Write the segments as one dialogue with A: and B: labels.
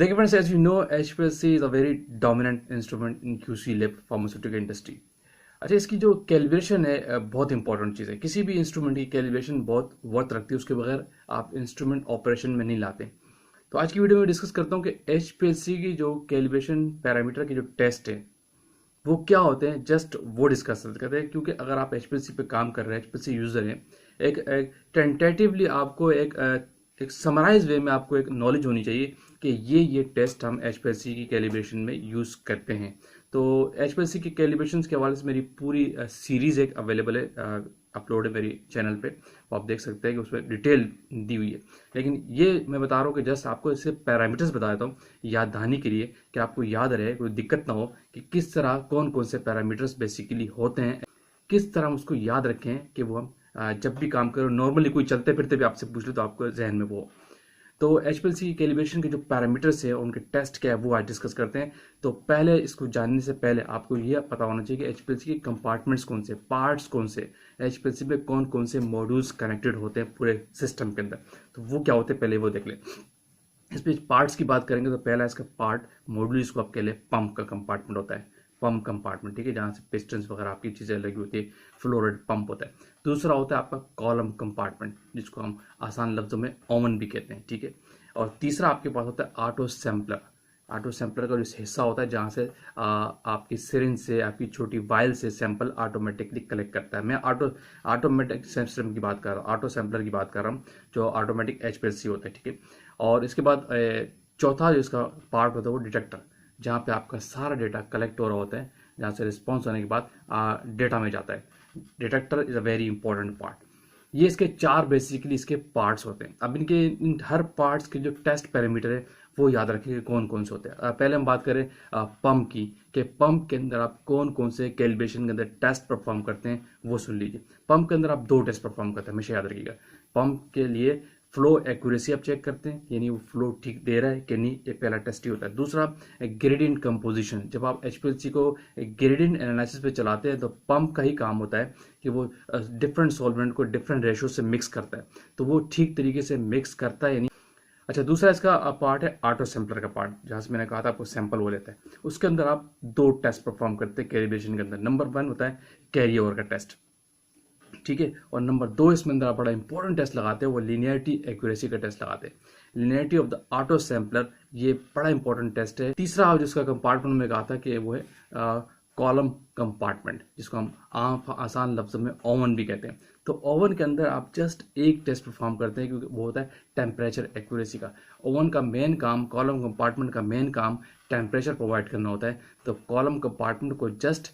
A: देखिए friends, as you know HPLC is a very dominant instrument in QC lab pharmaceutical industry. अच्छा, इसकी जो calibration है बहुत इंपॉर्टेंट चीज़ है। किसी भी इंस्ट्रूमेंट की कैलिब्रेशन बहुत वर्थ रखती है, उसके बगैर आप इंस्ट्रूमेंट ऑपरेशन में नहीं लाते। तो आज की वीडियो में डिस्कस करता हूँ कि HPLC की जो कैलिब्रेशन पैरामीटर की जो टेस्ट है वो क्या होते हैं, जस्ट वो डिस्कस करते हैं। क्योंकि अगर आप HPLC पे काम कर रहे हैं, HPLC यूज़र हैं, एक टेंटेटिवली आपको एक समराइज वे में आपको एक नॉलेज होनी चाहिए कि ये टेस्ट हम HPLC की कैलिब्रेशन में यूज़ करते हैं। तो HPLC की कैलिब्रेशन के हवाले से मेरी पूरी सीरीज़ एक अवेलेबल है, अपलोड है मेरी चैनल पे, वो आप देख सकते हैं कि उसमें डिटेल दी हुई है। लेकिन ये मैं बता रहा हूँ कि जस्ट आपको इससे पैरामीटर्स बता देता हूँ याद दहानी के लिए, कि आपको याद रहे, कोई दिक्कत ना हो कि किस तरह कौन कौन से पैरामीटर्स बेसिकली होते हैं, किस तरह हम उसको याद रखें कि वो हम जब भी काम करो, नॉर्मली कोई चलते फिरते भी आपसे पूछ ले तो आपको जहन में वो हो। तो HPLC की कैलिब्रेशन के जो पैरामीटर्स है, उनके टेस्ट क्या है, वो आज डिस्कस करते हैं। तो पहले इसको जानने से पहले आपको यह पता होना चाहिए कि HPLC के कंपार्टमेंट्स कौन से, पार्ट्स कौन से, HPLC में कौन कौन से मॉड्यूल्स कनेक्टेड होते हैं पूरे सिस्टम के अंदर। तो वो क्या होते हैं पहले वो देख लें। इस पे पार्ट्स की बात करेंगे तो पहला इसका पार्ट मॉड्यूल, इसको आप कह लें पंप का कंपार्टमेंट होता है, पंप कंपार्टमेंट, ठीक है, जहाँ से पिस्टन्स वगैरह आपकी चीज़ें लगी होती है, फ्लोरेड पंप होता है। दूसरा होता है आपका कॉलम कंपार्टमेंट, जिसको हम आसान लफ्जों में ओवन भी कहते हैं, ठीक है। और तीसरा आपके पास होता है ऑटो सैम्पलर। ऑटो सैम्पलर का जो हिस्सा होता है जहाँ से आपकी सिरिंज से, आपकी छोटी वायल से सैंपल ऑटोमेटिकली कलेक्ट करता है। मैं ऑटोमेटिक सिस्टम की बात कर रहा हूँ, ऑटो सैम्पलर की बात कर रहा हूँ, जो ऑटोमेटिक HPLC होता है, ठीक है। और इसके बाद चौथा जो इसका पार्ट होता है वो डिटेक्टर, जहाँ पे आपका सारा डेटा कलेक्ट हो रहा होता है, जहाँ से रिस्पॉन्स होने के बाद डेटा में जाता है। Detector is a very important part. ये इसके चार बेसिकली इसके पार्ट्स होते हैं। अब इनके इन हर पार्ट्स के जो टेस्ट पैरामीटर है वो याद रखें कि कौन कौन से होते हैं। पहले हम बात करें पंप की, कि पंप के अंदर आप कौन कौन से कैलिब्रेशन के अंदर टेस्ट परफॉर्म करते हैं वो सुन लीजिए। पंप के अंदर आप दो टेस्ट परफॉर्म करते हैं, हमेशा याद रखिएगा। पंप के लिए फ्लो एक्यूरेसी आप चेक करते हैं, यानी वो फ्लो ठीक दे रहा है कि नहीं, ये पहला टेस्ट ही होता है। दूसरा ग्रेडियंट कंपोजिशन, जब आप HPLC को ग्रेडियंट एनालिसिस पे चलाते हैं तो पंप का ही काम होता है कि वो डिफरेंट सॉल्वेंट को डिफरेंट रेशो से मिक्स करता है, तो वो ठीक तरीके से मिक्स करता है या नहीं। अच्छा, दूसरा इसका पार्ट है ऑटो सैम्पलर का पार्ट, जहाँ से मैंने कहा था आपको सैंपल वो लेता है। उसके अंदर आप दो टेस्ट परफॉर्म करते हैं कैलिब्रेशन के अंदर। नंबर 1 होता है कैरी ओवर का टेस्ट, ठीक है, और नंबर 2 इसमें अंदर आप बड़ा इंपॉर्टेंट टेस्ट लगाते हैं, वो लीनियरिटी एक्यूरेसी का टेस्ट लगाते हैं। Linearity of the auto sampler, ये बड़ा इंपॉर्टेंट टेस्ट है। तीसरा जिसका कंपार्टमेंट में कहा था कि वो है कॉलम कंपार्टमेंट, जिसको हम आसान लफ्ज़ों में ओवन भी कहते हैं। तो ओवन के अंदर आप जस्ट एक टेस्ट परफॉर्म करते हैं, क्योंकि वो होता है टेम्परेचर एक्यूरेसी का। ओवन का मेन काम, कॉलम कंपार्टमेंट का मेन काम टेम्परेचर प्रोवाइड करना होता है। तो कॉलम कंपार्टमेंट को जस्ट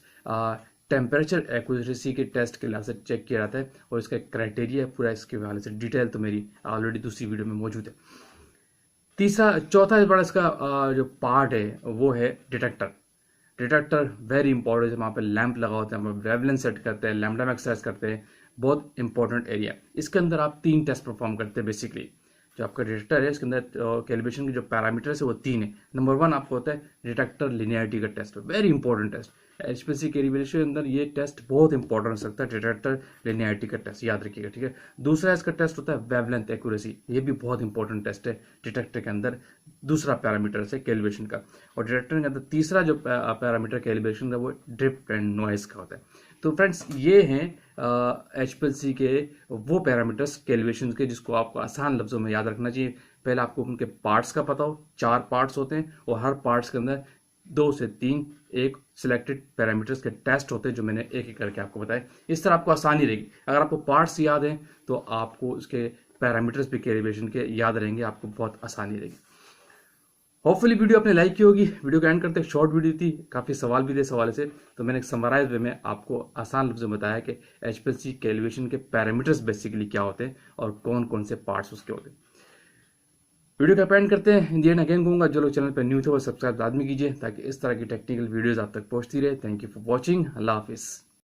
A: टेम्परेचर एक्यूरेसी के टेस्ट के लिहाज से चेक किया जाता है, और इसका क्राइटेरिया पूरा इसके हवाले से डिटेल तो मेरी ऑलरेडी दूसरी वीडियो में मौजूद है। चौथा बड़ा इसका जो पार्ट है वो है डिटेक्टर। डिटेक्टर वेरी इंपॉर्टेंट है, वहाँ पे लैंप लगा होता है, हम वेवलेंथ सेट करते हैं, लैम्बडा मैक्स करते हैं, बहुत इंपॉर्टेंट एरिया। इसके अंदर आप 3 टेस्ट परफॉर्म करते हैं बेसिकली। जो आपका डिटेक्टर है इसके अंदर कैलिब्रेशन के जो पैरामीटर्स है वो 3 है। नंबर 1 आपको होता है डिटेक्टर लिनियरिटी का test, very important test. HPLC calibration के अंदर ये टेस्ट बहुत इंपॉर्टेंट हो सकता है, डिटेक्टर लिनियरिटी का टेस्ट, याद रखिएगा, ठीक है। दूसरा इसका टेस्ट होता है वेवलेंथ एक्यूरेसी, ये भी बहुत इंपॉर्टेंट टेस्ट है डिटेक्टर के अंदर, दूसरा पैरामीटर है कैलिब्रेशन का। और डिटेक्टर के अंदर तीसरा जो पैरामीटर कैलिब्रेशन का वो ड्रिफ्ट एंड नॉइज का होता है। तो फ्रेंड्स, ये हैं HPLC के वो पैरामीटर्स कैलिब्रेशन के, जिसको आपको आसान लफ्ज़ों में याद रखना चाहिए। पहले आपको उनके पार्ट्स का पता हो, 4 पार्ट्स होते हैं, और हर पार्ट्स के अंदर 2 से 3 एक सिलेक्टेड पैरामीटर्स के टेस्ट होते हैं, जो मैंने एक एक करके आपको बताया। इस तरह आपको आसानी रहेगी। अगर आपको पार्ट्स याद हैं तो आपको उसके पैरामीटर्स भी कैलिब्रेशन के याद रहेंगे, आपको बहुत आसानी रहेगी। होपफुली वीडियो आपने लाइक की होगी। वीडियो का एंड करते एक शॉर्ट वीडियो थी, काफ़ी सवाल भी थे, इस हवाले से तो मैंने एक समराइज वे में आपको आसान लफ्ज़ में बताया कि HPLC कैलिब्रेशन के पैरामीटर्स बेसिकली क्या होते हैं और कौन कौन से पार्ट्स उसके होते हैं। वीडियो का एंड करते हैं। इंडियन अगेन कहूँगा, जो लोग चैनल पर न्यू थे वो सब्सक्राइब लाजमी कीजिए, ताकि इस तरह की टेक्निकल वीडियोज़ आप तक पहुँचती रहे। Thank you for watching. अल्लाह हाफिज़।